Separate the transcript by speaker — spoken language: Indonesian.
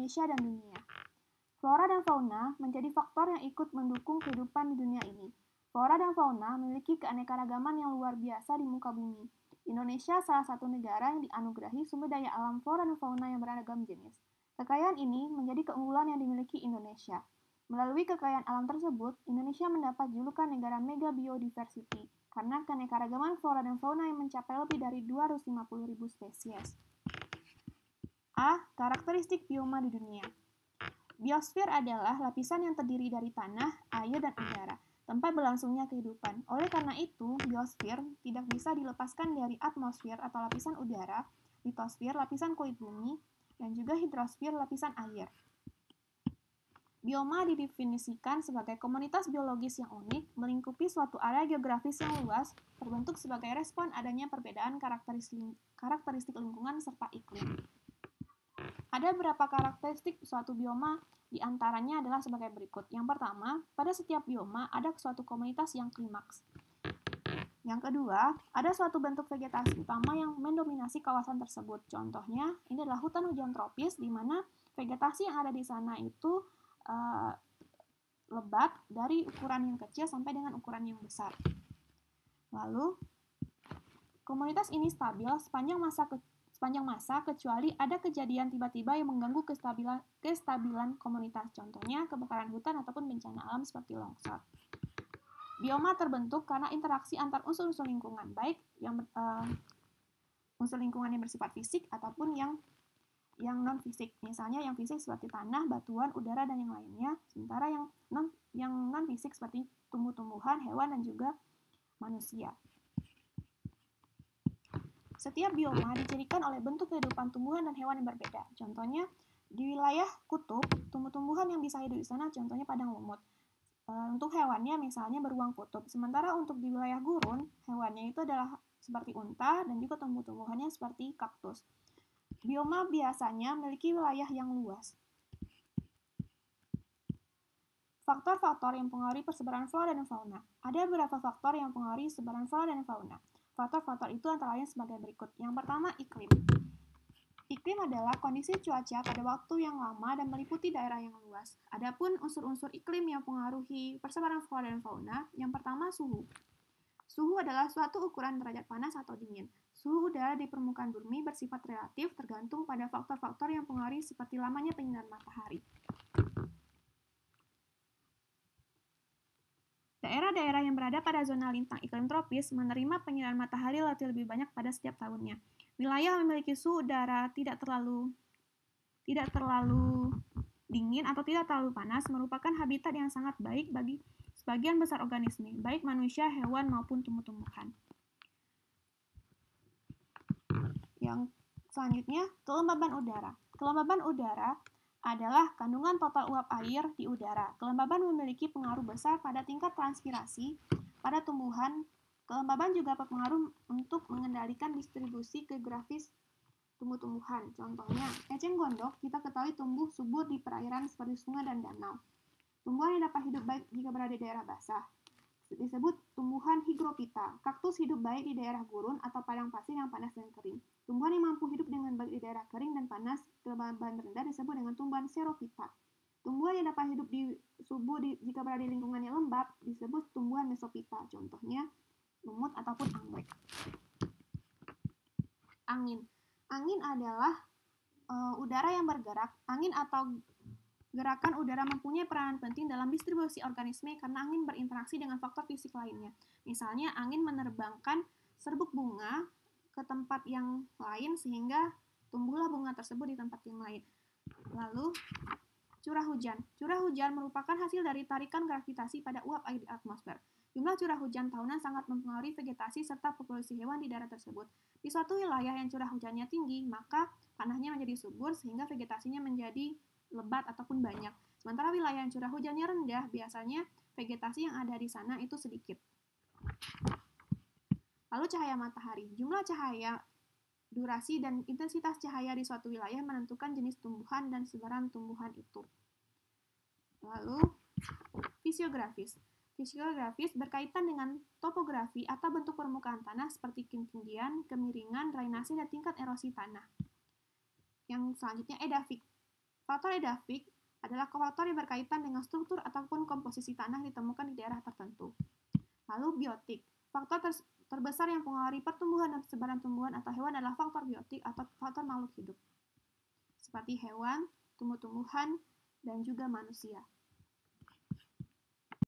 Speaker 1: Indonesia dan dunia. Flora dan fauna menjadi faktor yang ikut mendukung kehidupan di dunia ini. Flora dan fauna memiliki keanekaragaman yang luar biasa di muka bumi. Indonesia salah satu negara yang dianugerahi sumber daya alam flora dan fauna yang beragam jenis. Kekayaan ini menjadi keunggulan yang dimiliki Indonesia. Melalui kekayaan alam tersebut, Indonesia mendapat julukan negara mega biodiversity karena keanekaragaman flora dan fauna yang mencapai lebih dari 250.000 spesies. A. Karakteristik bioma di dunia. Biosfer adalah lapisan yang terdiri dari tanah, air, dan udara, tempat berlangsungnya kehidupan. Oleh karena itu, biosfer tidak bisa dilepaskan dari atmosfer atau lapisan udara, litosfer, lapisan kulit bumi, dan juga hidrosfer, lapisan air. Bioma didefinisikan sebagai komunitas biologis yang unik, melingkupi suatu area geografis yang luas, terbentuk sebagai respon adanya perbedaan karakteristik lingkungan serta iklim. Ada beberapa karakteristik suatu bioma, di antaranya adalah sebagai berikut. Yang pertama, pada setiap bioma ada suatu komunitas yang klimaks. Yang kedua, ada suatu bentuk vegetasi utama yang mendominasi kawasan tersebut. Contohnya, ini adalah hutan hujan tropis, di mana vegetasi yang ada di sana itu lebat dari ukuran yang kecil sampai dengan ukuran yang besar. Lalu, komunitas ini stabil sepanjang masa kecuali ada kejadian tiba-tiba yang mengganggu kestabilan komunitas, contohnya kebakaran hutan ataupun bencana alam seperti longsor. Bioma terbentuk karena interaksi antar unsur-unsur lingkungan, baik yang unsur lingkungan yang bersifat fisik ataupun yang non-fisik. Misalnya yang fisik seperti tanah, batuan, udara, dan yang lainnya, sementara yang non-fisik seperti tumbuh-tumbuhan, hewan, dan juga manusia. Setiap bioma dicirikan oleh bentuk kehidupan tumbuhan dan hewan yang berbeda. Contohnya, di wilayah kutub, tumbuh-tumbuhan yang bisa hidup di sana contohnya padang lumut. Untuk hewannya misalnya beruang kutub. Sementara untuk di wilayah gurun, hewannya itu adalah seperti unta dan juga tumbuh-tumbuhannya seperti kaktus. Bioma biasanya memiliki wilayah yang luas. Faktor-faktor yang mempengaruhi persebaran flora dan fauna. Ada beberapa faktor yang mempengaruhi persebaran flora dan fauna. Faktor-faktor itu antara lain sebagai berikut. Yang pertama, iklim. Iklim adalah kondisi cuaca pada waktu yang lama dan meliputi daerah yang luas. Adapun unsur-unsur iklim yang mempengaruhi persebaran flora dan fauna, yang pertama suhu. Suhu adalah suatu ukuran derajat panas atau dingin. Suhu udara di permukaan bumi bersifat relatif tergantung pada faktor-faktor yang mempengaruhi seperti lamanya penyinaran matahari. Daerah-daerah yang berada pada zona lintang iklim tropis menerima penyinaran matahari relatif lebih banyak pada setiap tahunnya. Wilayah yang memiliki suhu udara tidak terlalu dingin atau tidak terlalu panas merupakan habitat yang sangat baik bagi sebagian besar organisme, baik manusia, hewan, maupun tumbuh-tumbuhan. Yang selanjutnya, kelembaban udara. Kelembaban udara adalah kandungan total uap air di udara. Kelembaban memiliki pengaruh besar pada tingkat transpirasi pada tumbuhan. Kelembaban juga berpengaruh untuk mengendalikan distribusi geografis tumbuh-tumbuhan. Contohnya, eceng gondok kita ketahui tumbuh subur di perairan seperti sungai dan danau. Tumbuhan yang dapat hidup baik jika berada di daerah basah disebut tumbuhan higropita. Kaktus hidup baik di daerah gurun atau padang pasir yang panas dan kering. Tumbuhan yang mampu hidup dengan baik di daerah kering dan panas, kelembaban rendah disebut dengan tumbuhan xerophyta. Tumbuhan yang dapat hidup jika berada di lingkungan yang lembab disebut tumbuhan mesophyta. Contohnya lumut ataupun anggrek. Angin. Angin adalah udara yang bergerak. Angin atau gerakan udara mempunyai peranan penting dalam distribusi organisme karena angin berinteraksi dengan faktor fisik lainnya. Misalnya, angin menerbangkan serbuk bunga ke tempat yang lain sehingga tumbuhlah bunga tersebut di tempat yang lain. Lalu, curah hujan. Curah hujan merupakan hasil dari tarikan gravitasi pada uap air di atmosfer. Jumlah curah hujan tahunan sangat mempengaruhi vegetasi serta populasi hewan di daerah tersebut. Di suatu wilayah yang curah hujannya tinggi, maka tanahnya menjadi subur sehingga vegetasinya menjadi lebat ataupun banyak. Sementara wilayah yang curah hujannya rendah, biasanya vegetasi yang ada di sana itu sedikit. Lalu cahaya matahari. Jumlah cahaya, durasi, dan intensitas cahaya di suatu wilayah menentukan jenis tumbuhan dan sebaran tumbuhan itu. Lalu, fisiografis. Fisiografis berkaitan dengan topografi atau bentuk permukaan tanah seperti ketinggian, kemiringan, drainase, dan tingkat erosi tanah. Yang selanjutnya edafik. Faktor edafik adalah faktor yang berkaitan dengan struktur ataupun komposisi tanah yang ditemukan di daerah tertentu. Lalu biotik, faktor terbesar yang mempengaruhi pertumbuhan dan persebaran tumbuhan atau hewan adalah faktor biotik atau faktor makhluk hidup, seperti hewan, tumbuh-tumbuhan, dan juga manusia.